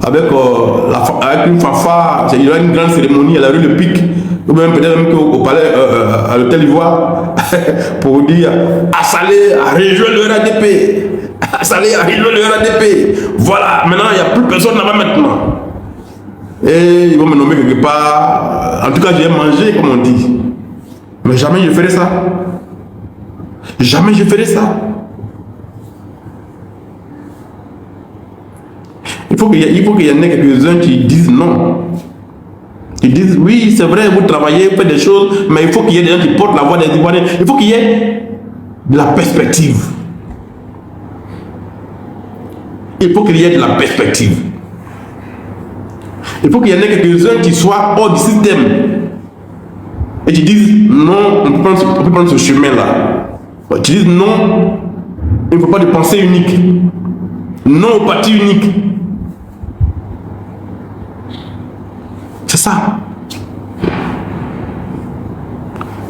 avec une fanfare, il y aura une grande cérémonie à la rue Le Pic, ou même peut-être même au palais, à l'hôtel Ivoire, pour dire à Salé, à rejoindre le RADP, à Salé, à rejoindre le RADP. Voilà, maintenant il n'y a plus personne là-bas maintenant. Et ils vont me nommer quelque part. En tout cas, j'ai mangé, comme on dit. Mais jamais je ferai ça. Jamais je ferai ça. Il faut qu'il y en ait quelques-uns qui disent non. Qui disent oui, c'est vrai, vous travaillez, vous faites des choses, mais il faut qu'il y ait des gens qui portent la voix des Ivoiriens. Il faut qu'il y ait de la perspective. Il faut qu'il y ait de la perspective. Il faut qu'il y en ait quelques-uns qui soient hors du système et qui disent non, on peut prendre ce chemin-là. Qui disent non, il ne faut pas de pensée unique. Non au parti unique. C'est ça.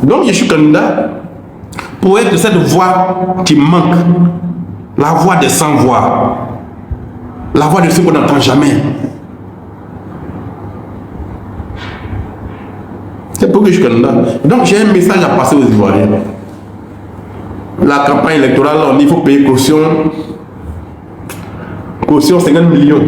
Donc je suis candidat pour être cette voix qui manque. La voix des sans-voix. La voix de ceux qu'on n'entend jamais. C'est pour que je suis candidat. Donc j'ai un message à passer aux Ivoiriens. La campagne électorale, on dit qu'il faut payer caution 50 millions.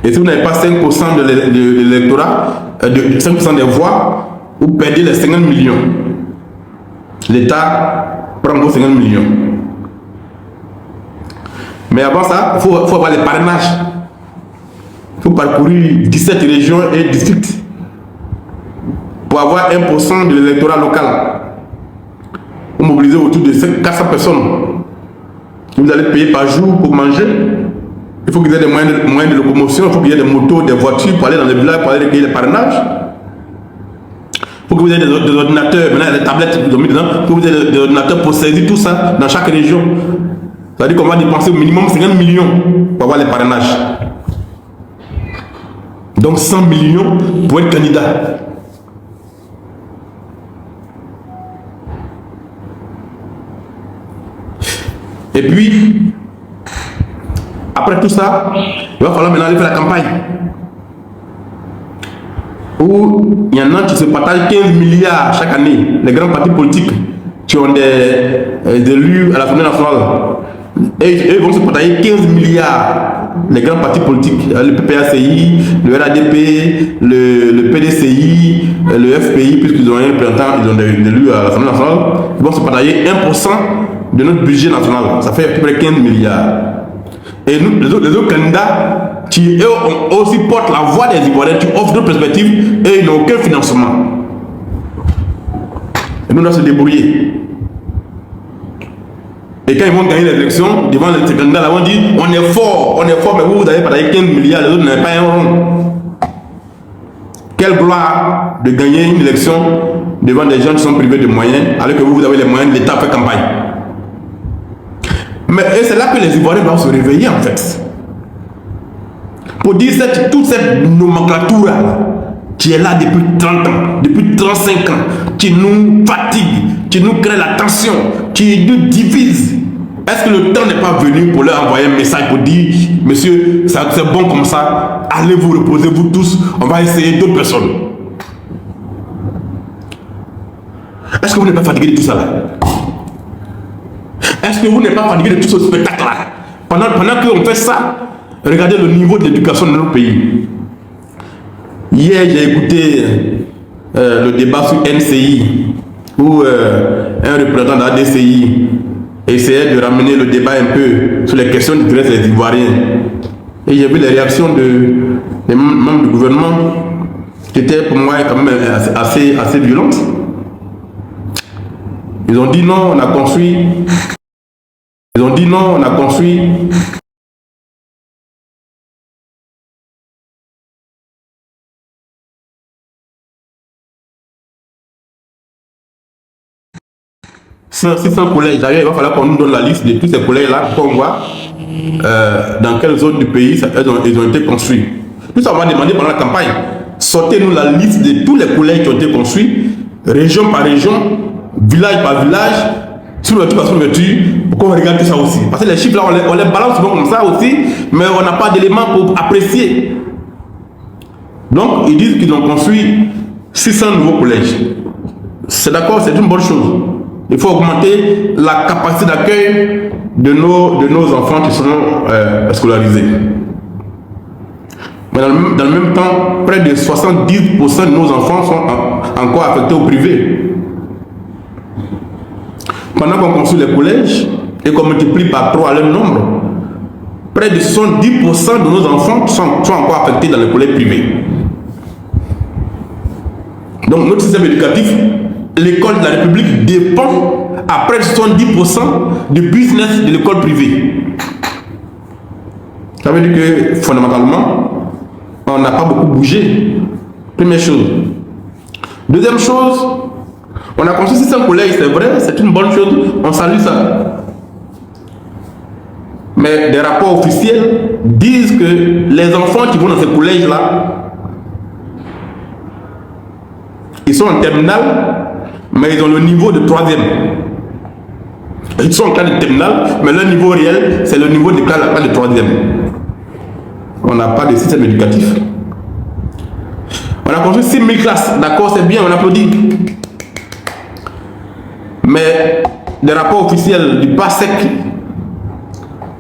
Et si vous n'avez pas 5% de l'électorat, 5% des voix, vous perdez les 50 millions. L'État prend vos 50 millions. Mais avant ça, il faut avoir les parrainages. Il faut parcourir 17 régions et districts pour avoir 1% de l'électorat local. Vous mobilisez autour de 400 personnes. Vous allez payer par jour pour manger. Il faut qu'il y ait des moyens de locomotion, il faut qu'il y ait des motos, des voitures pour aller dans les villages, pour aller recueillir les parrainages. Il faut que vous ayez des ordinateurs, maintenant il y a des tablettes ils ont mis dedans, il faut que vous ayez des ordinateurs pour saisir tout ça dans chaque région. Ça veut dire qu'on va dépenser au minimum 50 millions pour avoir les parrainages. Donc 100 millions pour être candidat. Et puis, après tout ça, il va falloir maintenant aller faire la campagne. Où il y en a qui se partagent 15 milliards chaque année, les grands partis politiques qui ont des élus à l'Assemblée nationale. Et eux vont se partager 15 milliards, les grands partis politiques, le PPACI, le RADP, le PDCI, le FPI, puisqu'ils ont un représentant, ils ont des élus à l'Assemblée nationale, ils vont se partager 1% de notre budget national. Ça fait à peu près 15 milliards. Et nous, les autres candidats qui eux aussi portent la voix des Ivoiriens, qui offrent d'autres perspectives, et ils n'ont aucun financement. Et nous, on doit se débrouiller. Et quand ils vont gagner l'élection, devant les candidats, là, on dit on est fort, mais vous avez parlé 15 milliards, les autres n'avaient pas un rond. Quelle gloire de gagner une élection devant des gens qui sont privés de moyens, alors que vous avez les moyens de l'État fait campagne. Mais c'est là que les Ivoiriens doivent se réveiller en fait. Pour dire toute cette nomenclature qui est là depuis 30 ans, depuis 35 ans, qui nous fatigue, qui nous crée la tension, qui nous divise. Est-ce que le temps n'est pas venu pour leur envoyer un message pour dire, monsieur, c'est bon comme ça, allez vous reposer vous tous, on va essayer d'autres personnes. Est-ce que vous n'êtes pas fatigué de tout ça là? Est-ce que vous n'êtes pas fatigué de tout ce spectacle là? Pendant qu'on fait ça, regardez le niveau d'éducation de notre pays. Hier, j'ai écouté le débat sur NCI, où un représentant de la DCI essayait de ramener le débat un peu sur les questions d'intérêt des Ivoiriens. Et j'ai vu les réactions des membres du gouvernement qui étaient pour moi quand même assez violentes. Ils ont dit non, on a construit. Ils ont dit non, on a construit. C'est un collège. D'ailleurs, il va falloir qu'on nous donne la liste de tous ces collèges-là pour qu'on voit dans quelle zone du pays ils ont été construits. Tout ça, on va demander pendant la campagne. Sortez-nous la liste de tous les collèges qui ont été construits, région par région, village par village, Sur l'ouverture, pourquoi on regarde ça aussi? Parce que les chiffres là, on les balance souvent comme ça aussi, mais on n'a pas d'éléments pour apprécier. Donc, ils disent qu'ils ont construit 600 nouveaux collèges. C'est d'accord, c'est une bonne chose. Il faut augmenter la capacité d'accueil de nos enfants qui sont scolarisés. Mais dans le même temps, près de 70% de nos enfants sont encore affectés au privé. Pendant qu'on construit les collèges et qu'on multiplie par 3 leur nombre, près de 70% de nos enfants sont encore affectés dans les collèges privés. Donc notre système éducatif, l'école de la République dépend à près de 70% du business de l'école privée. Ça veut dire que fondamentalement, on n'a pas beaucoup bougé. Première chose. Deuxième chose, on a construit 600 collèges, c'est vrai, c'est une bonne chose, on salue ça. Mais des rapports officiels disent que les enfants qui vont dans ces collèges-là, ils sont en terminale, mais ils ont le niveau de 3e. Ils sont en classe de terminale, mais leur niveau réel, c'est le niveau de classe de 3e. On n'a pas de système éducatif. On a construit 6000 classes, d'accord, c'est bien, on applaudit. Mais des rapports officiels du PASEC,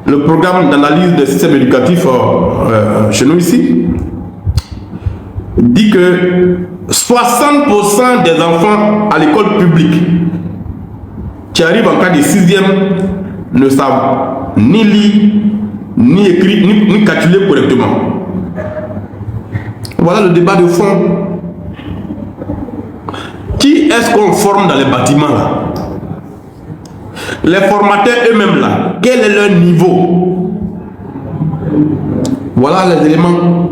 le programme d'analyse des systèmes éducatifs chez nous ici, dit que 60% des enfants à l'école publique qui arrivent en cas de 6e ne savent ni lire, ni écrire, ni calculer correctement. Voilà le débat de fond. Qui est-ce qu'on forme dans les bâtiments là? Les formateurs eux-mêmes là, quel est leur niveau? Voilà les éléments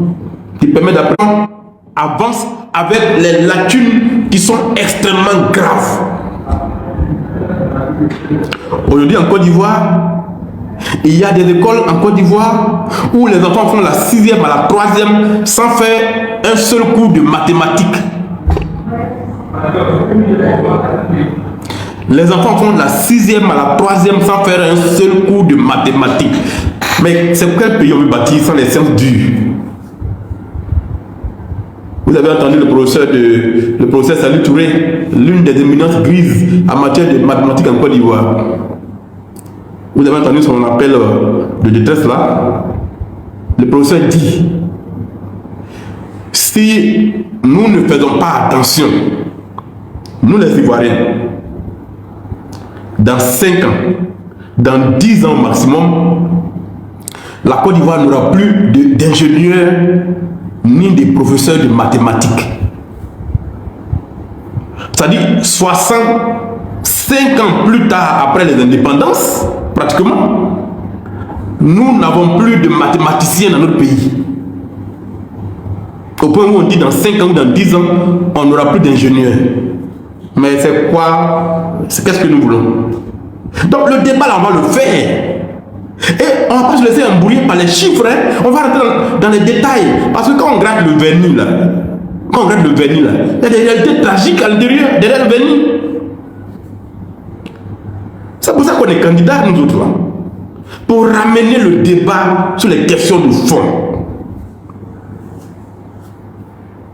qui permettent d'apprendre. Avance avec les lacunes qui sont extrêmement graves. Aujourd'hui en Côte d'Ivoire, il y a des écoles en Côte d'Ivoire où les enfants font la 6e à la 3e sans faire un seul cours de mathématiques. Les enfants font de la 6e à la 3e sans faire un seul cours de mathématiques. Mais c'est quel pays on veut bâtir sans les sciences dures? Vous avez entendu le professeur Salih Touré, l'une des éminences grises en matière de mathématiques en Côte d'Ivoire. Vous avez entendu son appel de détresse là. Le professeur dit, si nous ne faisons pas attention, nous les Ivoiriens, dans 5 ans, dans 10 ans maximum, la Côte d'Ivoire n'aura plus d'ingénieurs ni des professeurs de mathématiques. C'est-à-dire 65 ans plus tard, après les indépendances, pratiquement, nous n'avons plus de mathématiciens dans notre pays. Au point où on dit dans 5 ans ou dans 10 ans, on n'aura plus d'ingénieurs. Mais c'est quoi? Qu'est-ce que nous voulons? Donc le débat là, on va le faire. Et on ne va pas se laisser embrouiller par les chiffres, hein. On va rentrer dans les détails. Parce que quand on gratte le vernis là, il y a des réalités tragiques à l'intérieur, derrière le vernis. C'est pour ça qu'on est candidats, nous autres là. Pour ramener le débat sur les questions de fond.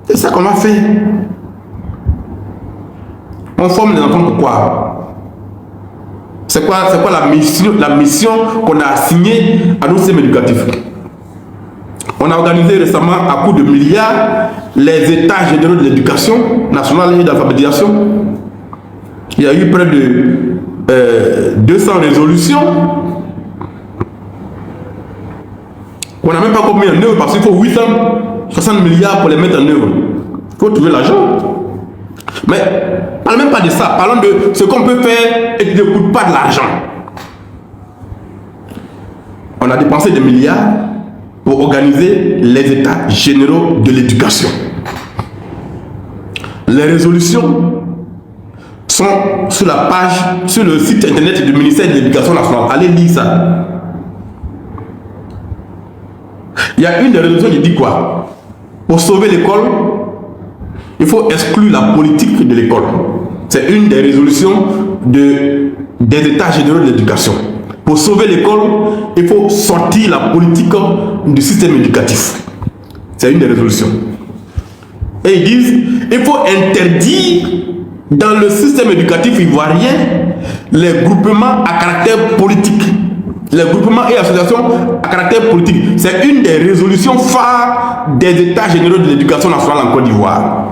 C'est ça qu'on va faire. On forme les enfants pour quoi? C'est quoi la mission qu'on a assignée à nos systèmes éducatifs? On a organisé récemment à coups de milliards les états généraux de l'éducation nationale et d'alphabétisation. Il y a eu près de 200 résolutions. On n'a même pas mis en œuvre parce qu'il faut 860 milliards pour les mettre en œuvre. Il faut trouver l'argent. Mais parlons même pas de ça, parlons de ce qu'on peut faire et qui ne coûte pas de l'argent. On a dépensé des milliards pour organiser les états généraux de l'éducation. Les résolutions sont sur la page, sur le site internet du ministère de l'Éducation nationale. Allez lire ça. Il y a une des résolutions qui dit quoi? Pour sauver l'école, il faut exclure la politique de l'école. C'est une des résolutions de des états généraux de l'éducation. Pour sauver l'école, il faut sortir la politique du système éducatif. C'est une des résolutions. Et ils disent, il faut interdire dans le système éducatif ivoirien les groupements à caractère politique. Les groupements et associations à caractère politique. C'est une des résolutions phares des états généraux de l'éducation nationale en Côte d'Ivoire.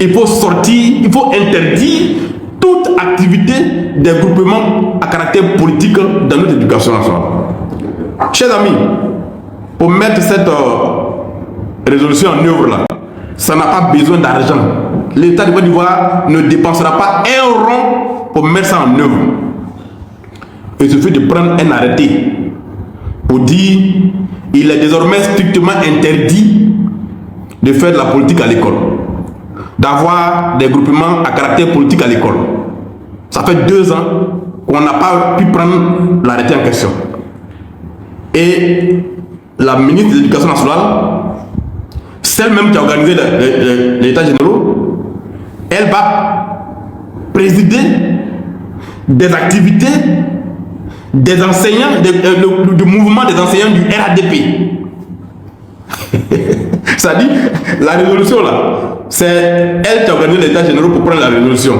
Il faut sortir, il faut interdire toute activité des groupements à caractère politique dans notre éducation nationale. Chers amis, pour mettre cette résolution en œuvre là, ça n'a pas besoin d'argent. L'État de Côte d'Ivoire ne dépensera pas un rond pour mettre ça en œuvre. Il suffit de prendre un arrêté pour dire il est désormais strictement interdit de faire de la politique à l'école, d'avoir des groupements à caractère politique à l'école. Ça fait 2 ans qu'on n'a pas pu prendre l'arrêté en question. Et la ministre de l'Éducation nationale, celle-même qui a organisé les états généraux, elle va présider des activités des enseignants, du mouvement des enseignants du RADP. Ça dit, la résolution là, c'est elle qui a organisé les états généraux pour prendre la résolution.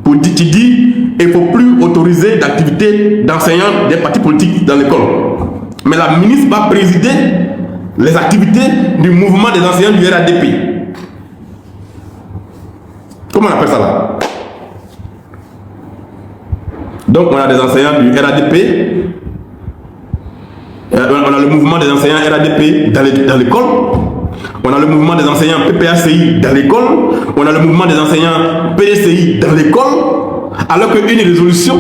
Pour dire, tu dis, il ne faut plus autoriser d'activités d'enseignants des partis politiques dans l'école. Mais la ministre va présider les activités du mouvement des enseignants du RADP. Comment on appelle ça là? Donc on a des enseignants du RADP, on a le mouvement des enseignants RADP dans l'école, on a le mouvement des enseignants PPACI dans l'école, on a le mouvement des enseignants PDCI dans l'école, alors qu'une résolution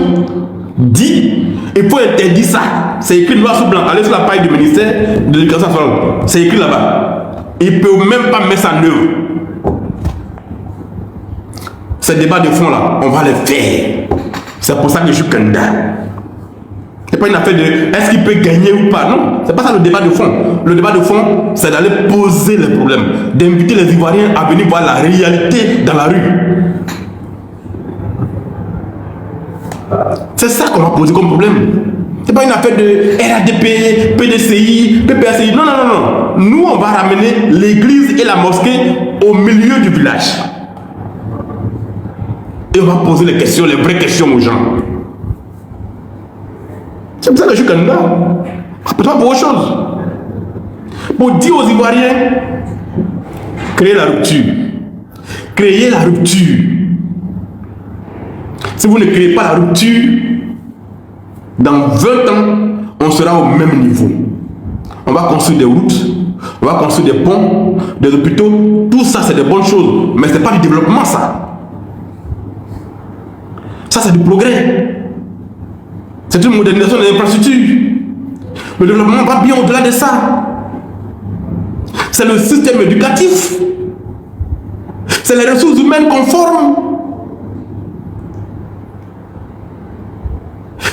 dit il faut interdire ça. C'est écrit noir sur blanc, allez sur la page du ministère de l'Éducation nationale, c'est écrit là-bas. Ils ne peuvent même pas mettre ça en œuvre. Ces débats de fond là, on va les faire. C'est pour ça que je suis candidat. Ce n'est pas une affaire de est-ce qu'il peut gagner ou pas. Non, c'est pas ça le débat de fond. Le débat de fond, c'est d'aller poser les problèmes, d'inviter les Ivoiriens à venir voir la réalité dans la rue. C'est ça qu'on va poser comme problème. C'est pas une affaire de RADP, PDCI, PPACI. Non, non, non, non. Nous, on va ramener l'église et la mosquée au milieu du village. Et on va poser les questions, les vraies questions aux gens. C'est pour ça que je suis candidat. Pas pour autre chose. Pour dire aux Ivoiriens, créer la rupture. Créer la rupture. Si vous ne créez pas la rupture, dans 20 ans, on sera au même niveau. On va construire des routes, on va construire des ponts, des hôpitaux. Tout ça, c'est des bonnes choses. Mais ce n'est pas du développement, ça. Ça, c'est du progrès. C'est une modernisation des infrastructures. Le développement va bien au-delà de ça. C'est le système éducatif. C'est les ressources humaines conformes.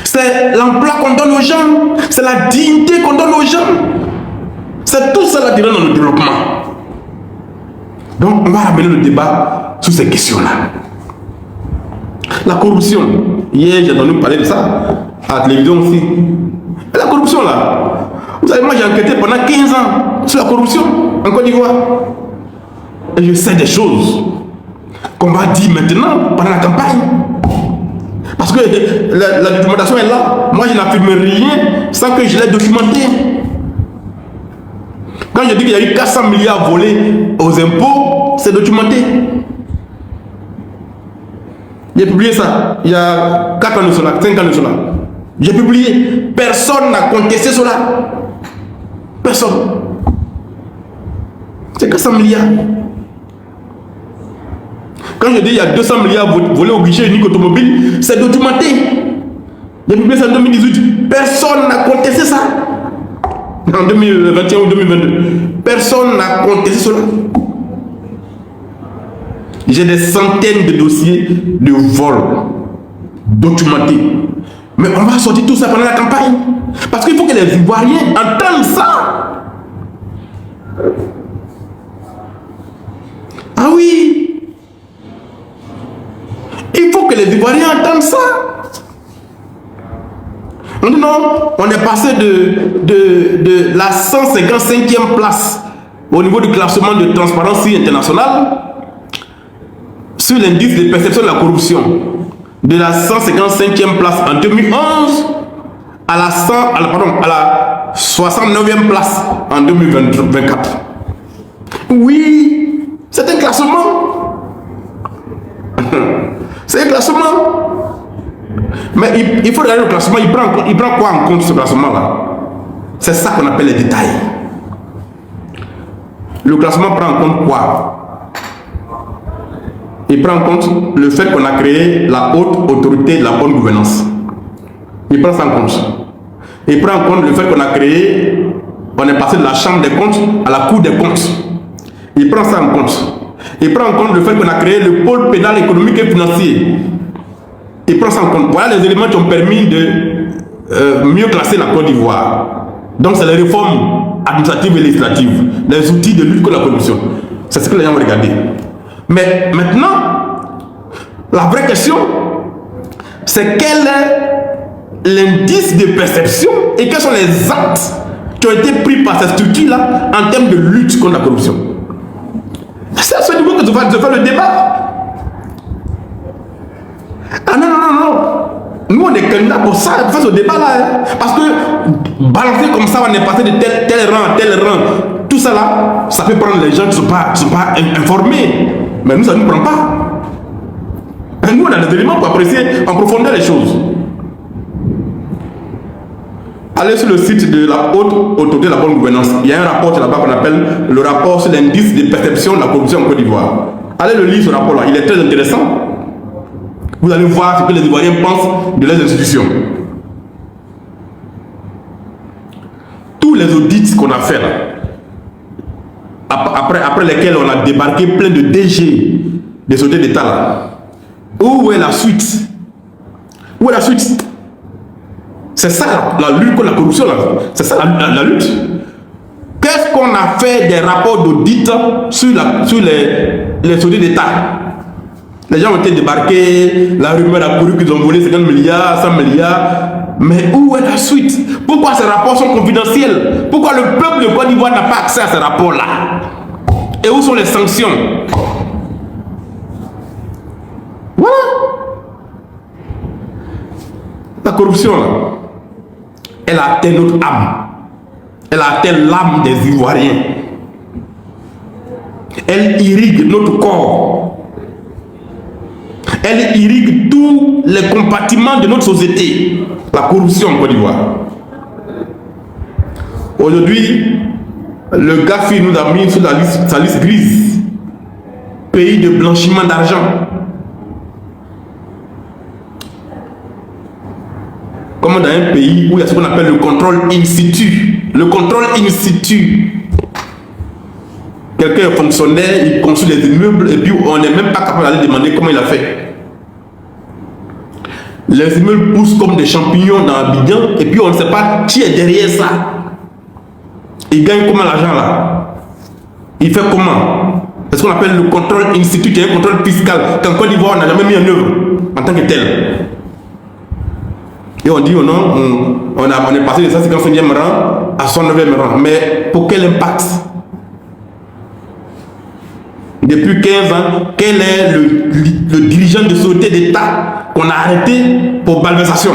C'est l'emploi qu'on donne aux gens. C'est la dignité qu'on donne aux gens. C'est tout ça qui donne dans le développement. Donc, on va ramener le débat sur ces questions-là. La corruption. Hier, j'ai entendu parler de ça à la télévision aussi. Et la corruption, là. Vous savez, moi, j'ai enquêté pendant 15 ans sur la corruption en Côte d'Ivoire. Et je sais des choses qu'on va dire maintenant pendant la campagne. Parce que la documentation est là. Moi, je n'affirme rien sans que je l'ai documenté. Quand je dis qu'il y a eu 400 milliards volés aux impôts, c'est documenté. J'ai publié ça il y a 4 ans de cela, 5 ans de cela. J'ai publié. Personne n'a contesté cela. Personne. C'est 400 milliards. Quand je dis il y a 200 milliards volés au guichet unique automobile, c'est documenté. J'ai publié ça en 2018. Personne n'a contesté ça. En 2021 ou 2022. Personne n'a contesté cela. J'ai des centaines de dossiers de vol documentés. Mais on va sortir tout ça pendant la campagne. Parce qu'il faut que les Ivoiriens entendent ça. Ah oui. Il faut que les Ivoiriens entendent ça. On dit non, on est passé de la 155e place au niveau du classement de Transparency International sur l'indice de perception de la corruption. De la 155e place en 2011 à la 69e place en 2024. Oui, c'est un classement. C'est un classement. Mais il faut regarder le classement. Il prend quoi en compte, ce classement-là? C'est ça qu'on appelle les détails. Le classement prend en compte quoi? Il prend en compte le fait qu'on a créé la haute autorité de la bonne gouvernance. Il prend ça en compte. Il prend en compte le fait qu'on a créé, on est passé de la chambre des comptes à la cour des comptes. Il prend ça en compte. Il prend en compte le fait qu'on a créé le pôle pénal économique et financier. Il prend ça en compte. Voilà les éléments qui ont permis de mieux classer la Côte d'Ivoire. Donc c'est les réformes administratives et législatives, les outils de lutte contre la corruption. C'est ce que les gens vont regarder. Mais maintenant, la vraie question, c'est quel est l'indice de perception et quels sont les actes qui ont été pris par cette structure-là en termes de lutte contre la corruption. C'est à ce niveau que je vais faire le débat. Ah non, non, non, non. Nous, on est candidats pour ça, pour faire ce débat-là. Hein. Parce que balancer comme ça, on est passé de tel rang à tel rang. Tout ça là, ça peut prendre les gens qui ne sont pas informés. Mais nous, ça ne nous prend pas. Et nous, on a des éléments pour apprécier en profondeur les choses. Allez sur le site de la haute autorité de la bonne gouvernance. Il y a un rapport là-bas qu'on appelle le rapport sur l'indice de perception de la corruption en Côte d'Ivoire. Allez le lire, ce rapport-là. Il est très intéressant. Vous allez voir ce que les Ivoiriens pensent de leurs institutions. Tous les audits qu'on a fait là, après lesquels on a débarqué plein de DG des sociétés d'État là, où est la suite? Où est la suite? C'est ça la lutte contre la corruption là. C'est ça la lutte. Qu'est-ce qu'on a fait des rapports d'audit sur les sociétés d'État? Les gens ont été débarqués, la rumeur a couru qu'ils ont volé 50 milliards, 100 milliards. Mais où est la suite? Pourquoi ces rapports sont confidentiels? Pourquoi le peuple de Côte d'Ivoire n'a pas accès à ces rapports-là? Et où sont les sanctions? Voilà. La corruption, là, elle a atteint notre âme. Elle a atteint l'âme des Ivoiriens. Elle irrigue notre corps. Elle irrigue tous les compartiments de notre société. La corruption en Côte d'Ivoire. Aujourd'hui, le GAFI nous a mis sur sa liste grise. Pays de blanchiment d'argent. Comme dans un pays où il y a ce qu'on appelle le contrôle in situ. Le contrôle in situ. Quelqu'un est fonctionnaire, il construit des immeubles et puis on n'est même pas capable d'aller demander comment il a fait. Les immeubles poussent comme des champignons dans Abidjan et puis on ne sait pas qui est derrière ça. Il gagne comment l'argent là? Il fait comment? C'est ce qu'on appelle le contrôle in situ, qui est un contrôle fiscal qu'en Côte d'Ivoire on n'a jamais mis en œuvre en tant que tel. Et on dit oh non, on est passé de 155e rang à 109e rang. Mais pour quel impact? Depuis 15 ans, quel est le dirigeant de société d'État qu'on a arrêté pour malversation?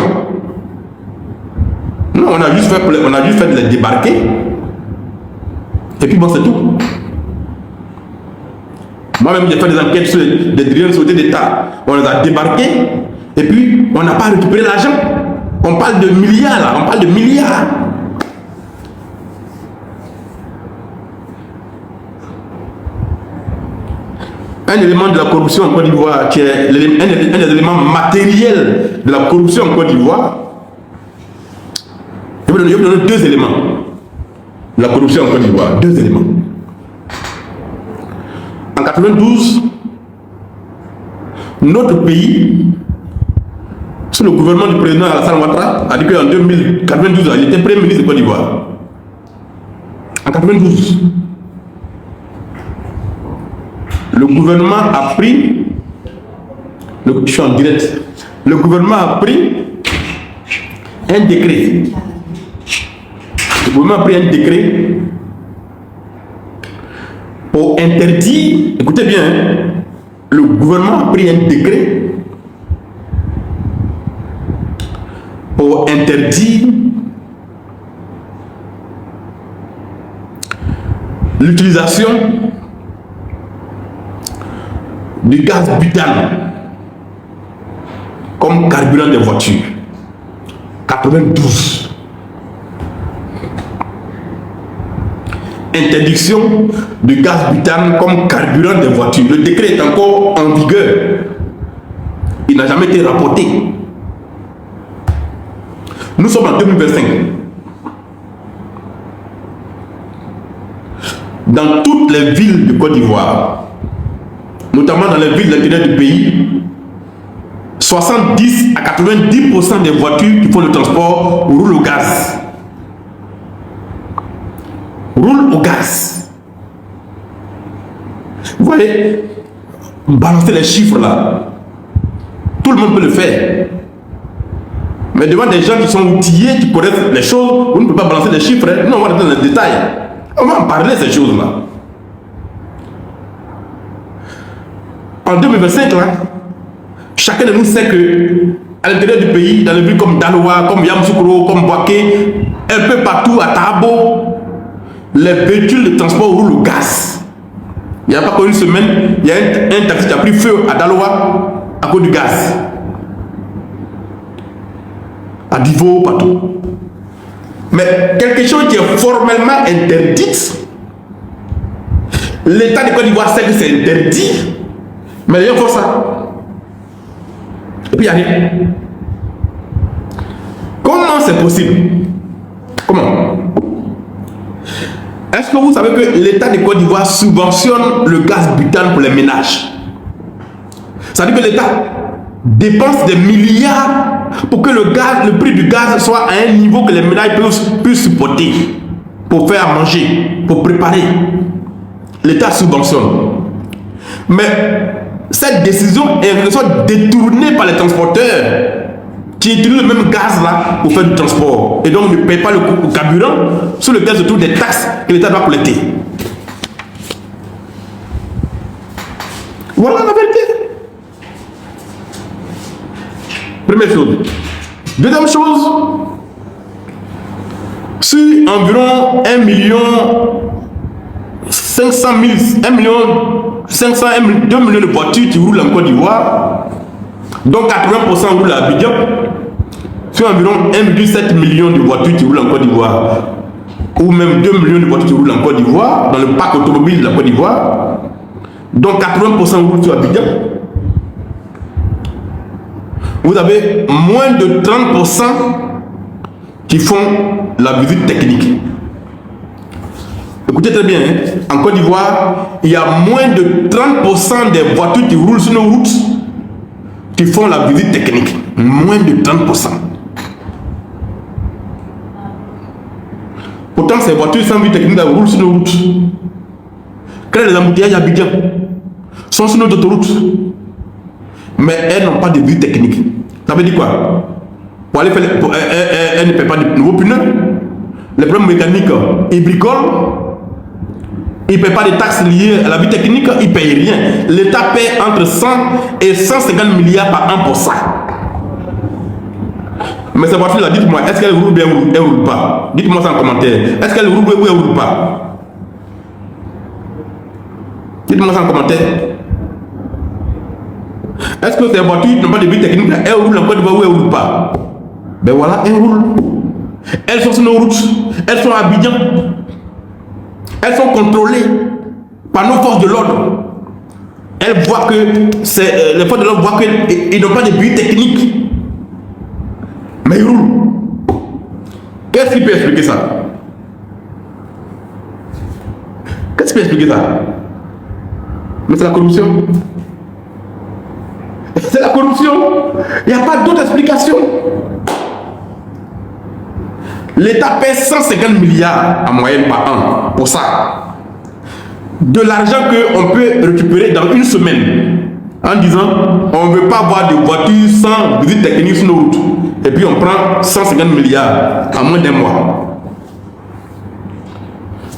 Non, on a juste fait de les débarquer. Et puis bon, c'est tout. Moi-même, j'ai fait des enquêtes sur des dirigeants de société d'État. On les a débarqués et puis on n'a pas récupéré l'argent. On parle de milliards là, on parle de milliards. Un élément de la corruption en Côte d'Ivoire, qui est un des éléments matériels de la corruption en Côte d'Ivoire, je vais vous donner deux éléments de la corruption en Côte d'Ivoire. Deux éléments. En 92, notre pays, sous le gouvernement du président Alassane Ouattara, a dit qu'en 2092, il était premier ministre de Côte d'Ivoire. En 92. Le gouvernement a pris, je suis en direct, le gouvernement a pris un décret. Le gouvernement a pris un décret pour interdire, écoutez bien, hein, le gouvernement a pris un décret pour interdire l'utilisation du gaz butane comme carburant des voitures. 92. Interdiction du gaz butane comme carburant des voitures. Le décret est encore en vigueur. Il n'a jamais été rapporté. Nous sommes en 2025. Dans toutes les villes de Côte d'Ivoire, notamment dans les villes de l'intérieur du pays, 70 à 90% des voitures qui font le transport roulent au gaz. Roulent au gaz. Vous voyez, balancer les chiffres là. Tout le monde peut le faire. Mais devant des gens qui sont outillés, qui connaissent les choses, vous ne pouvez pas balancer les chiffres. Hein. Non, on va rentrer dans les détails. On va en parler de ces choses-là. En 2025, là, chacun de nous sait que à l'intérieur du pays, dans les villes comme Daloa, comme Yamoussoukro, comme Boaké, un peu partout à Tabo, les véhicules de transport roulent au gaz. Il n'y a pas qu'une semaine, il y a un taxi qui a pris feu à Daloa à cause du gaz. À Divo, partout. Mais quelque chose qui est formellement interdit, l'État de Côte d'Ivoire sait que c'est interdit, mais les gens font ça. Et puis il n'y a rien. Comment c'est possible? Comment? Est-ce que vous savez que l'État de Côte d'Ivoire subventionne le gaz butane pour les ménages? Ça veut dire que l'État dépense des milliards pour que le prix du gaz soit à un niveau que les ménages puissent supporter pour faire à manger, pour préparer. L'État subventionne. Mais cette décision est en sorte détournée par les transporteurs qui utilisent le même gaz là pour faire du transport et donc ne payent pas le coût carburant sur lequel se trouvent des taxes que l'État doit collecter. Voilà la vérité. Première chose. Deuxième chose, sur environ 1 million 500 000, 1 million 500, 2 millions de voitures qui roulent en Côte d'Ivoire, dont 80% roulent à Abidjan, sur environ 1,7 million de voitures qui roulent en Côte d'Ivoire, ou même 2 millions de voitures qui roulent en Côte d'Ivoire, dans le parc automobile de la Côte d'Ivoire, dont 80% roulent sur Abidjan, vous avez moins de 30% qui font la visite technique. Écoutez très bien, hein? En Côte d'Ivoire, il y a moins de 30% des voitures qui roulent sur nos routes qui font la visite technique. Moins de 30%. Pourtant, ces voitures sans visite technique roulent sur nos routes. Créent des embouteillages à Abidjan, sont sur nos autoroutes. Mais elles n'ont pas de visite technique. Ça veut dire quoi? Pour aller faire, elles ne paient pas de nouveaux pneus. Les problèmes mécaniques, ils bricolent. Ils ne paient pas de taxes liées à la vie technique, ils ne payent rien. L'État paie entre 100 et 150 milliards par an pour ça. Mais ces voitures-là, dites-moi, est-ce qu'elles roulent bien ou elles ne roulent pas? Dites-moi ça en commentaire. Est-ce qu'elles roulent bien ou elles ne roulent pas? Dites-moi ça en commentaire. Est-ce que ces voitures n'ont pas de vie technique? Elles roulent en Côte d'Ivoire ou elles ne roulent pas? Ben voilà, elles roulent. Elles sont sur nos routes. Elles sont à Abidjan. Elles sont contrôlées par nos forces de l'ordre. Elles voient que les forces de l'ordre voient qu'ils n'ont pas de but technique. Mais ils roulent. Qu'est-ce qui peut expliquer ça? Qu'est-ce qui peut expliquer ça? Mais c'est la corruption. C'est la corruption. Il n'y a pas d'autre explication. L'État paie 150 milliards en moyenne par an pour ça. De l'argent qu'on peut récupérer dans une semaine en disant on ne veut pas voir de voitures sans visite technique sur nos routes. Et puis on prend 150 milliards en moins d'un mois.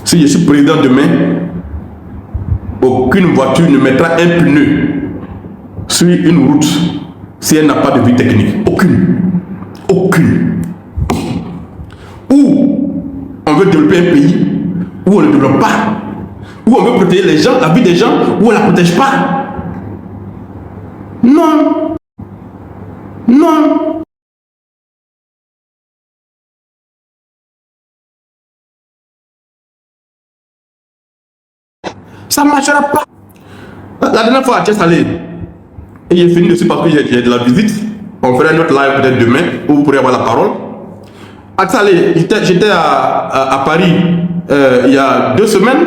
Si je suis président demain, aucune voiture ne mettra un pneu sur une route si elle n'a pas de vie technique. Aucune. Aucune. Ou on veut développer un pays où on ne développe pas, où on veut protéger les gens, la vie des gens, où on ne la protège pas. Non. Non. Ça ne marchera pas. La dernière fois à Thiès-Salé, et j'ai fini dessus parce que j'ai de la visite. On fera un autre live peut-être demain où vous pourrez avoir la parole. À Thiès-Salé, j'étais à Paris il y a 2 semaines.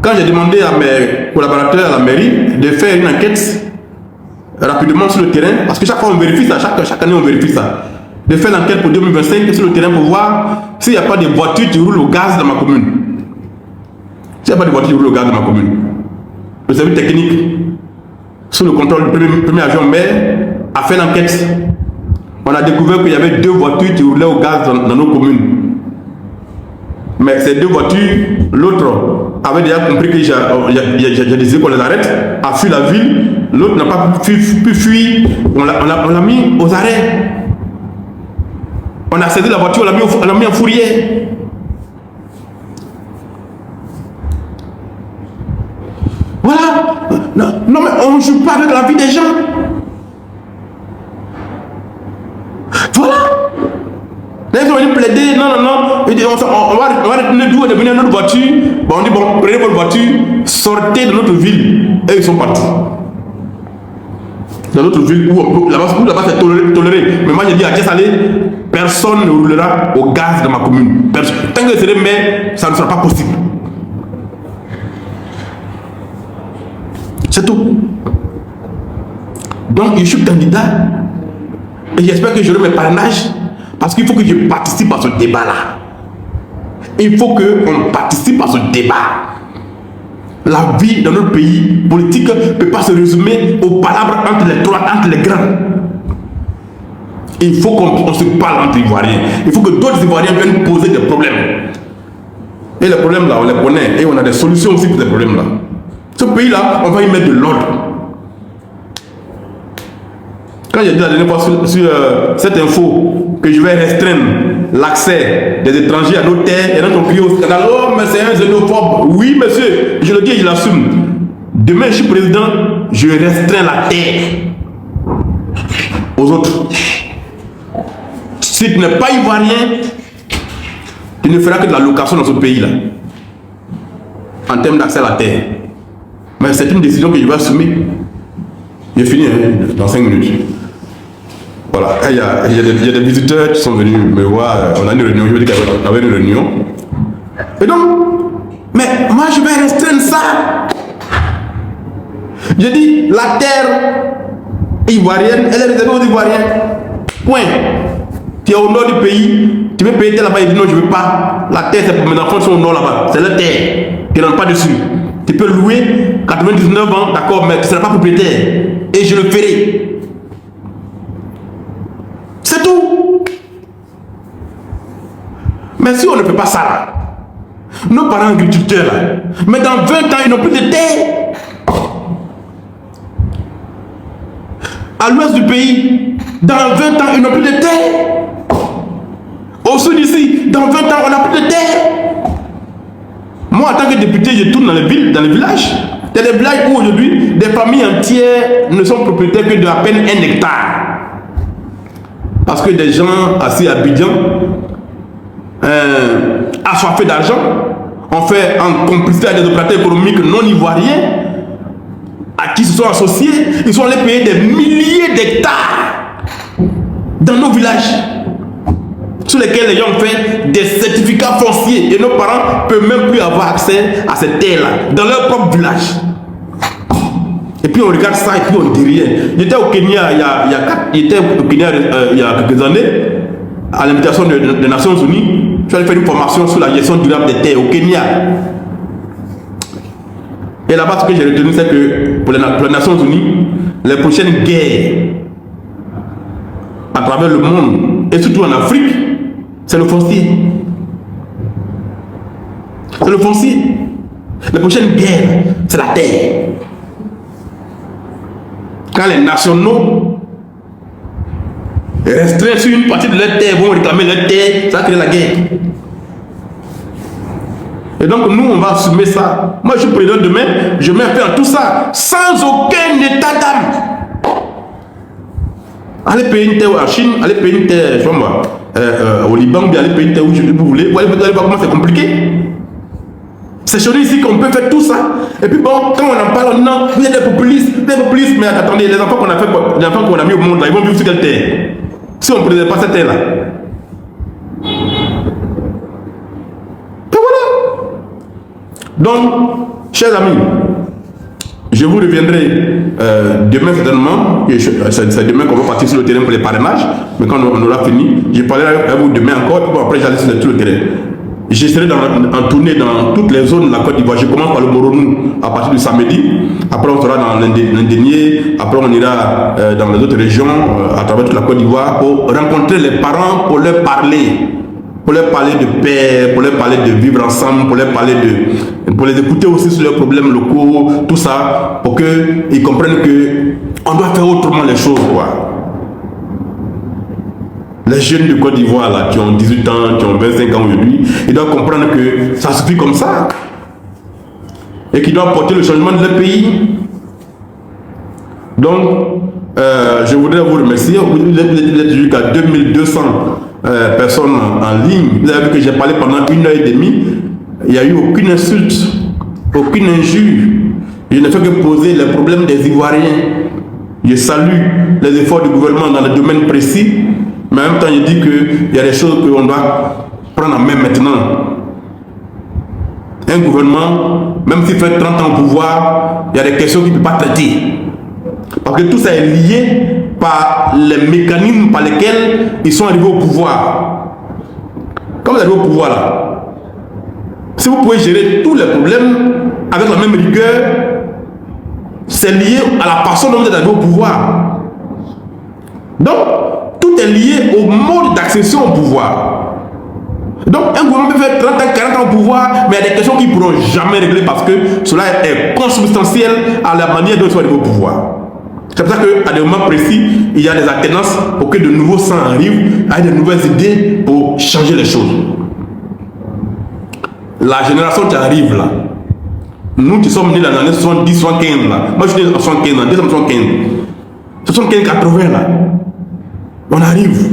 Quand j'ai demandé à mes collaborateurs à la mairie de faire une enquête rapidement sur le terrain, parce que chaque fois on vérifie ça, chaque année on vérifie ça, de faire l'enquête pour 2025 sur le terrain pour voir s'il n'y a pas de voitures qui roulent au gaz dans ma commune. S'il n'y a pas de voitures qui roulent au gaz dans ma commune. Le service technique, sous le contrôle du premier adjoint maire, a fait l'enquête. On a découvert qu'il y avait 2 voitures qui roulaient au gaz dans nos communes. Mais ces 2 voitures, l'autre avait déjà compris que j'ai décidé qu'on les arrête, a fui la ville, l'autre n'a pas pu fuir, on l'a mis aux arrêts. On a saisi la voiture, on l'a mis en fourrière. Voilà. Non mais on ne joue pas avec la vie des gens. Voilà. Ils sont venus plaider, non, on va retenir d'où on est venu à notre voiture. Bon, on dit, bon, prenez votre voiture, sortez de notre ville. Et ils sont partis. Dans notre ville, où là-bas c'est toléré. Mais moi, j'ai dit à Thiès-Salé, personne ne roulera au gaz dans ma commune. Tant que c'est des maires, ça ne sera pas possible. C'est tout. Donc, je suis candidat et j'espère que j'aurai mes parrainages parce qu'il faut que je participe à ce débat-là. Il faut qu'on participe à ce débat. La vie dans notre pays politique ne peut pas se résumer aux palabres entre les trois, entre les grands. Il faut qu'on se parle entre Ivoiriens. Il faut que d'autres Ivoiriens viennent poser des problèmes. Et les problèmes là, on les connaît et on a des solutions aussi pour ces problèmes là. Ce pays-là, on va y mettre de l'ordre. Quand j'ai dit la dernière fois sur cette info que je vais restreindre l'accès des étrangers à nos terres, et notre crié au scandale, oh mais c'est un xénophobe. Oui monsieur, je le dis et je l'assume. Demain je suis président, je restreins la terre aux autres. Si tu n'es pas ivoirien, tu ne feras que de la location dans ce pays-là. En termes d'accès à la terre. Mais c'est une décision que je vais assumer. J'ai fini dans 5 minutes. Voilà, il y a des visiteurs qui sont venus me voir. On a une réunion, je veux dire qu'on avait une réunion. Et donc, mais moi je vais restreindre ça. Je dis, la terre ivoirienne, elle est réservée aux Ivoiriens. Point. Tu es au nord du pays, tu veux payer là-bas, il dit non, je ne veux pas. La terre, c'est pour mes enfants qui sont au nord là-bas. C'est leur terre. Tu ne rentres pas dessus. Tu peux louer 99 ans, d'accord, mais tu ne seras pas propriétaire. Et je le ferai. C'est tout. Mais si on ne fait pas ça, là, nos parents agriculteurs, là, mais dans 20 ans, ils n'ont plus de terre. À l'ouest du pays, dans 20 ans, ils n'ont plus de terre. Au sud ici, dans 20 ans, on n'a plus de terre. Moi, en tant que député, je tourne dans les villes, dans les villages. Il y a des villages où aujourd'hui, des familles entières ne sont propriétaires que de à peine 1 hectare. Parce que des gens assis à Abidjan, assoiffés d'argent, ont fait en complicité avec des opérateurs économiques non ivoiriens, à qui se sont associés, ils sont allés payer des milliers d'hectares dans nos villages, sur lesquels les gens ont fait des certificats fonciers et nos parents ne peuvent même plus avoir accès à ces terres-là, dans leur propre village. Et puis on regarde ça et puis on ne dit rien. J'étais au Kenya il y a quelques années, à l'invitation des Nations Unies. Je suis allé faire une formation sur la gestion durable des terres au Kenya. Et là-bas, ce que j'ai retenu, c'est que pour les Nations Unies, les prochaines guerres travers le monde, et surtout en Afrique, c'est le foncier. C'est le foncier. La prochaine guerre, c'est la terre. Quand les nationaux restreint sur une partie de leur terre, vont réclamer leur terre, ça crée la guerre. Et donc nous, on va assumer ça. Moi, je suis président demain, je mets un peu en tout ça, sans aucun état d'âme. Allez payer une terre en Chine, allez payer une terre, je sais pas moi, au Liban, bien allez payer une terre où vous voulez. Vous allez voir comment c'est compliqué. C'est chez nous ici qu'on peut faire tout ça. Et puis bon, quand on en parle, on dit non, vous êtes des populistes, mais attendez, les enfants qu'on a fait, les enfants qu'on a mis au monde, là, ils vont vivre sur quelle terre? Si on ne prenait pas cette terre-là. Et voilà. Donc, chers amis, je vous reviendrai demain certainement. C'est demain qu'on va partir sur le terrain pour les parrainages. Mais quand on aura fini, je parlerai à vous demain encore. Et puis après, j'allais sur le terrain. Je serai en tournée dans toutes les zones de la Côte d'Ivoire. Je commence par le Moronou à partir du samedi. Après, on sera dans l'Indénié. Après, on ira dans les autres régions à travers toute la Côte d'Ivoire pour rencontrer les parents, pour leur parler. Pour leur parler de paix, pour leur parler de vivre ensemble, pour leur parler pour les écouter aussi sur leurs problèmes locaux, tout ça, pour qu'ils comprennent qu'on doit faire autrement les choses, quoi. Les jeunes de Côte d'Ivoire, là, qui ont 18 ans, qui ont 25 ans aujourd'hui, ils doivent comprendre que ça suffit comme ça. Et qu'ils doivent porter le changement de leur pays. Donc, je voudrais vous remercier. Vous êtes jusqu'à 2200 personnes en ligne. Vous avez vu que j'ai parlé pendant 1h30. Il n'y a eu aucune insulte, aucune injure. Je ne fais que poser les problèmes des Ivoiriens. Je salue les efforts du gouvernement dans le domaine précis. Mais en même temps, je dis qu'il y a des choses qu'on doit prendre en main maintenant. Un gouvernement, même s'il fait 30 ans au pouvoir, il y a des questions qu'il ne peut pas traiter. Parce que tout ça est lié par les mécanismes par lesquels ils sont arrivés au pouvoir. Quand vous arrivez au pouvoir là, si vous pouvez gérer tous les problèmes avec la même rigueur, c'est lié à la façon dont vous êtes arrivé au pouvoir. Donc, tout est lié au mode d'accession au pouvoir. Donc, un gouvernement peut faire 30 ans, 40 ans au pouvoir, mais il y a des questions qu'ils ne pourront jamais régler parce que cela est consubstantiel à la manière dont ils sont arrivés au pouvoir. C'est pour ça qu'à des moments précis, il y a des alternances pour que de nouveaux sangs arrivent, avec de nouvelles idées pour changer les choses. La génération qui arrive là, nous qui sommes nés dans les années 70, 75 là, moi je suis né en 75, en 1975, 75, 80 là, on arrive.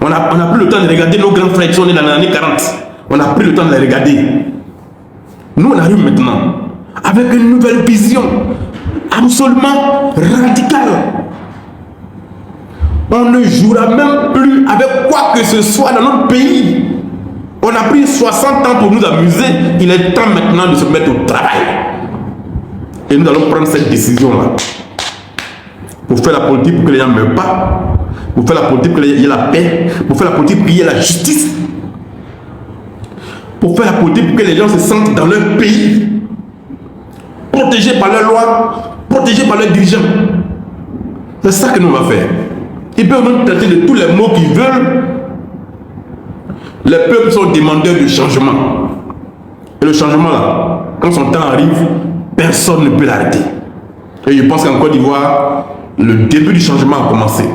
On a pris le temps de regarder nos grands frères qui sont nés dans les années 40. On a pris le temps de les regarder. Nous on arrive maintenant avec une nouvelle vision absolument radicale. On ne jouera même plus avec quoi que ce soit dans notre pays. On a pris 60 ans pour nous amuser. Il est temps maintenant de se mettre au travail. Et nous allons prendre cette décision-là. Pour faire la politique pour que les gens ne meurent pas. Pour faire la politique pour qu'il y ait la paix. Pour faire la politique pour qu'il y ait la justice. Pour faire la politique pour que les gens se sentent dans leur pays. Protégés par leurs lois, protégés par leurs dirigeants. C'est ça que nous allons faire. Ils peuvent nous traiter de tous les mots qu'ils veulent. Les peuples sont demandeurs du changement. Et le changement là, quand son temps arrive, personne ne peut l'arrêter. Et je pense qu'en Côte d'Ivoire, le début du changement a commencé.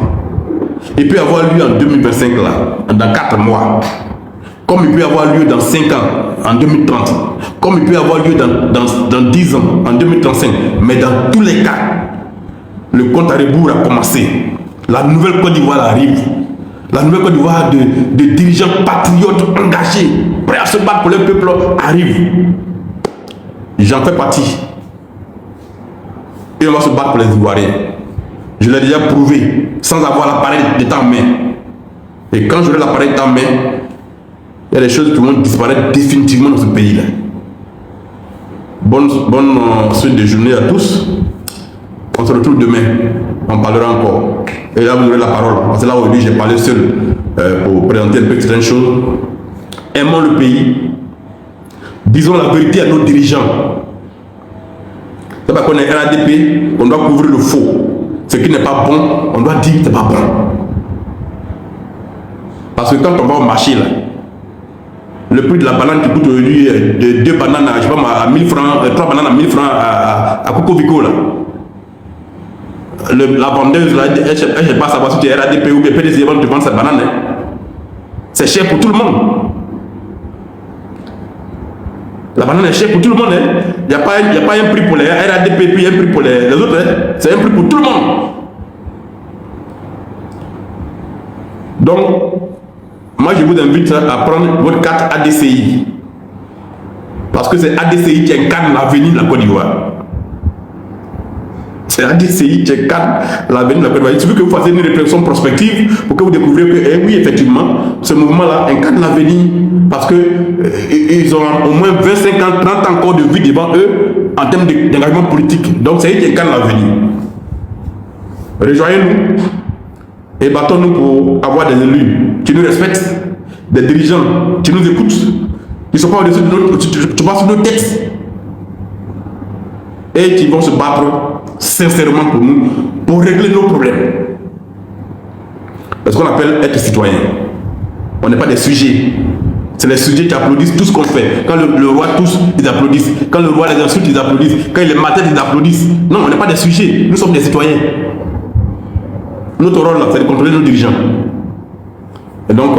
Il peut y avoir lieu en 2025 là, dans 4 mois. Comme il peut y avoir lieu dans 5 ans, en 2030. Comme il peut y avoir lieu dans 10 ans, en 2035. Mais dans tous les cas, le compte à rebours a commencé. La nouvelle Côte d'Ivoire arrive. La nouvelle Côte d'Ivoire de dirigeants patriotes engagés, prêts à se battre pour le peuple, arrive. J'en fais partie. Et on va se battre pour les Ivoiriens. Je l'ai déjà prouvé, sans avoir l'appareil d'État en main. Et quand j'aurai l'appareil d'État en main, il y a des choses qui vont disparaître définitivement dans ce pays-là. Bonne suite de journée à tous. On se retrouve demain. On parlera encore. Et là, vous aurez la parole. Parce que là, aujourd'hui, j'ai parlé seul pour présenter un peu certaines choses. Aimons le pays. Disons la vérité à nos dirigeants. C'est pas qu'on est RADP, on doit couvrir le faux. Ce qui n'est pas bon, on doit dire que c'est pas bon. Parce que quand on va au marché, là, le prix de la banane qui coûte aujourd'hui, deux bananes je sais pas, à 1000 francs, 3 bananes à 1000 francs à Coco Vico, là. La vendeuse, là, elle ne sait pas savoir si tu es RADP ou bien PDC avant de te vendre cette banane. Hein. C'est cher pour tout le monde. La banane est chère pour tout le monde. Hein. Il n'y a pas un prix pour les RADP puis un prix pour les autres. Hein. C'est un prix pour tout le monde. Donc, moi je vous invite à prendre votre carte ADCI. Parce que c'est ADCI qui incarne l'avenir de la Côte d'Ivoire. C'est ADCI qui incarne l'avenir de la Côte d'Ivoire. Il suffit que vous fassiez une réflexion prospective pour que vous découvriez que, eh oui, effectivement, ce mouvement-là incarne l'avenir. Parce qu'ils ont au moins 25 ans, 30 ans encore de vie devant eux en termes d'engagement politique. Donc c'est eux qui incarnent l'avenir. Rejoignez-nous et battons-nous pour avoir des élus qui nous respectent, des dirigeants qui nous écoutent, qui ne sont pas au-dessus de nos têtes et qui vont se battre sincèrement pour nous, pour régler nos problèmes. C'est ce qu'on appelle être citoyen. On n'est pas des sujets. C'est les sujets qui applaudissent tout ce qu'on fait. Quand le roi tousse, ils applaudissent. Quand le roi les insulte, ils applaudissent. Quand il est matin, ils applaudissent. Non, on n'est pas des sujets. Nous sommes des citoyens. Notre rôle, c'est de contrôler nos dirigeants. Et donc,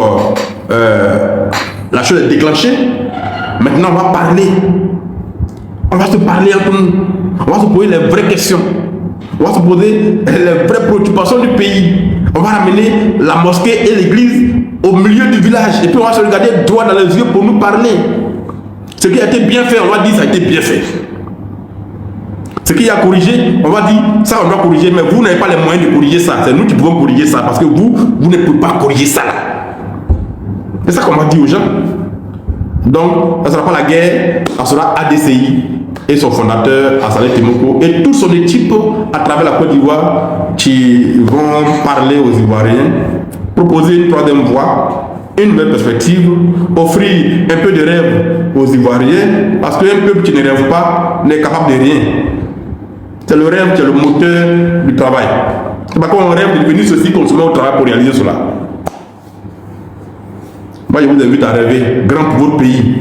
la chose est déclenchée. Maintenant, on va parler. On va se parler entre nous. On va se poser les vraies questions. On va se poser les vraies préoccupations du pays. On va ramener la mosquée et l'église au milieu du village. Et puis on va se regarder droit dans les yeux pour nous parler. Ce qui a été bien fait, on va dire ça a été bien fait. Ce qui a corrigé, on va dire ça on doit corriger, mais vous n'avez pas les moyens de corriger ça. C'est nous qui pouvons corriger ça parce que vous ne pouvez pas corriger ça. C'est ça qu'on va dire aux gens. Donc, ça ne sera pas la guerre, ça sera ADCI et son fondateur, Assalé Temoko, et toute son équipe à travers la Côte d'Ivoire qui vont parler aux Ivoiriens, proposer une troisième voie, une nouvelle perspective, offrir un peu de rêve aux Ivoiriens, parce qu'un peuple qui ne rêve pas n'est capable de rien. C'est le rêve qui est le moteur du travail. C'est pas qu'on rêve de devenir ceci qu'on se met au travail pour réaliser cela. Moi, je vous invite à rêver grand pour votre pays.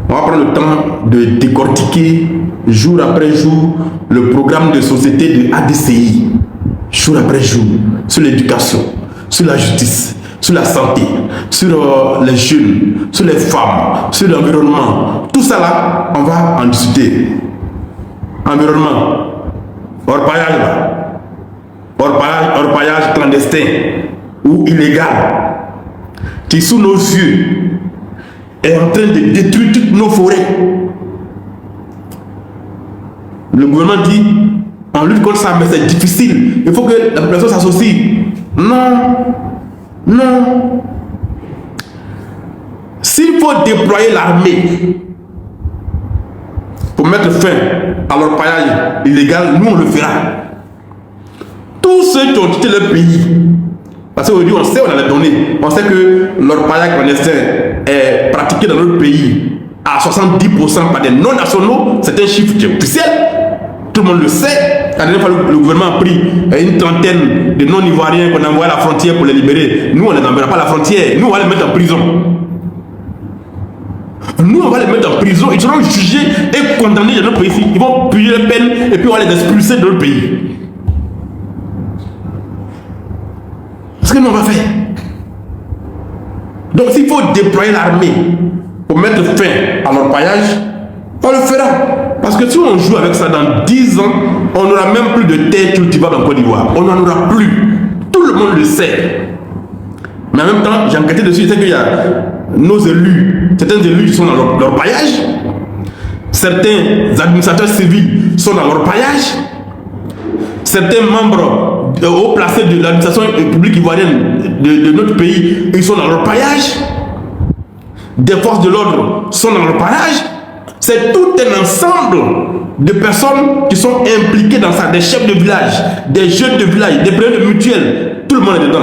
On va prendre le temps de décortiquer jour après jour le programme de société de ADCI. Jour après jour, sur l'éducation, sur la justice, sur la santé, sur les jeunes, sur les femmes, sur l'environnement. Tout ça là, on va en discuter. Environnement, orpaillage là, orpaillage clandestin ou illégal, qui sous nos yeux est en train de détruire toutes nos forêts. Le gouvernement dit, on lutte contre ça, mais c'est difficile. Il faut que la population s'associe. Non, non. S'il faut déployer l'armée pour mettre fin à l'orpaillage illégal, nous on le fera. Tous ceux qui ont quitté leur pays, parce qu'aujourd'hui on sait, on a les données, on sait que l'orpaillage clandestin est pratiqué dans notre pays à 70% par des non-nationaux, c'est un chiffre qui est officiel, tout le monde le sait. La dernière fois le gouvernement a pris une trentaine de non-ivoiriens qu'on a envoyé à la frontière pour les libérer. Nous on ne les enverra pas à la frontière, nous on va les mettre en prison. Nous, on va les mettre en prison, ils seront jugés et condamnés dans notre pays. Ils vont payer les peines et puis on va les expulser de notre pays. C'est ce que nous on va faire. Donc s'il faut déployer l'armée pour mettre fin à l'orpaillage, on le fera. Parce que si on joue avec ça dans 10 ans, on n'aura même plus de terre cultivable en Côte d'Ivoire. On n'en aura plus. Tout le monde le sait. Mais en même temps, j'ai enquêté dessus, c'est qu'il y a nos élus, certains élus qui sont dans l'orpaillage, certains administrateurs civils sont dans l'orpaillage, certains membres haut placés de l'administration publique ivoirienne de notre pays, ils sont dans l'orpaillage, des forces de l'ordre sont dans l'orpaillage. C'est tout un ensemble de personnes qui sont impliquées dans ça, des chefs de village, des jeunes de village, des preneurs de mutuelles, tout le monde est dedans.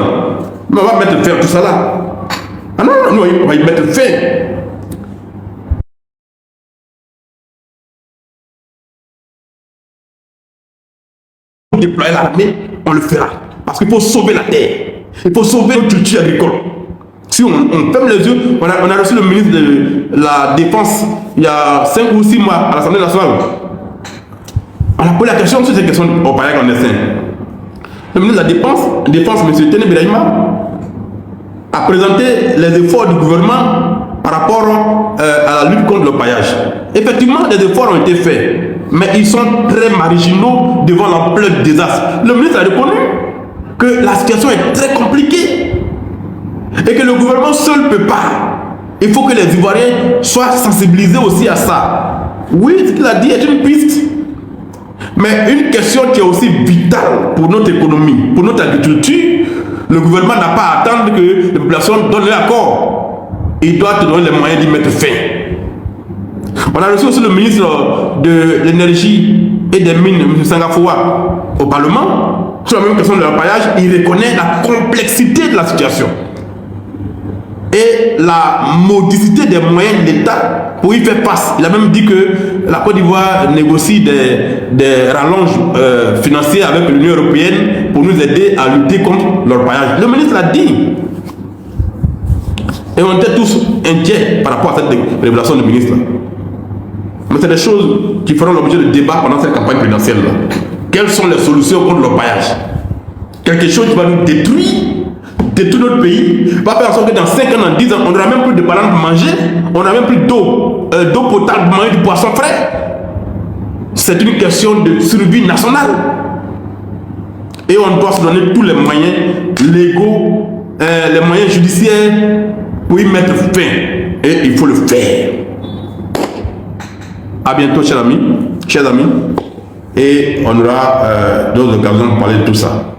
Mais on va mettre fin à tout ça là. Ah non, non, on va y mettre fin. déployer l'armée, on le fera. Parce qu'il faut sauver la terre. Il faut sauver notre culture agricole. Si on ferme les yeux, on a reçu le ministre de la Défense il y a 5 ou 6 mois à l'Assemblée nationale. On a posé la question sur cette question au palais clandestin. Le ministre de la Défense, M. Tene Birahima, a présenté les efforts du gouvernement par rapport à la lutte contre le paillage. Effectivement, des efforts ont été faits, mais ils sont très marginaux devant l'ampleur du désastre. Le ministre a reconnu que la situation est très compliquée et que le gouvernement seul ne peut pas. Il faut que les Ivoiriens soient sensibilisés aussi à ça. Oui, ce qu'il a dit est une piste. Mais une question qui est aussi vitale pour notre économie, pour notre agriculture, le gouvernement n'a pas à attendre que les populations donnent l'accord. Il doit te donner les moyens d'y mettre fin. On a reçu aussi le ministre de l'énergie et des mines, M. Sangafoua, au Parlement. Sur la même question de l'empaillage, il reconnaît la complexité de la situation et la modicité des moyens de l'État pour y faire face. Il a même dit que la Côte d'Ivoire négocie des rallonges financières avec l'Union européenne pour nous aider à lutter contre l'orpaillage. Le ministre l'a dit. Et on était tous inquiets par rapport à cette révélation du ministre. Mais c'est des choses qui feront l'objet de débat pendant cette campagne présidentielle. Quelles sont les solutions contre l'orpaillage? Quelque chose qui va nous détruire notre pays, va faire en sorte que dans 5 ans, dans 10 ans, on n'aura même plus de bananes pour manger, on n'aura même plus d'eau potable pour manger du poisson frais. C'est une question de survie nationale. Et on doit se donner tous les moyens légaux, les moyens judiciaires pour y mettre fin. Et il faut le faire. À bientôt, chers amis. Et on aura d'autres occasions de parler de tout ça.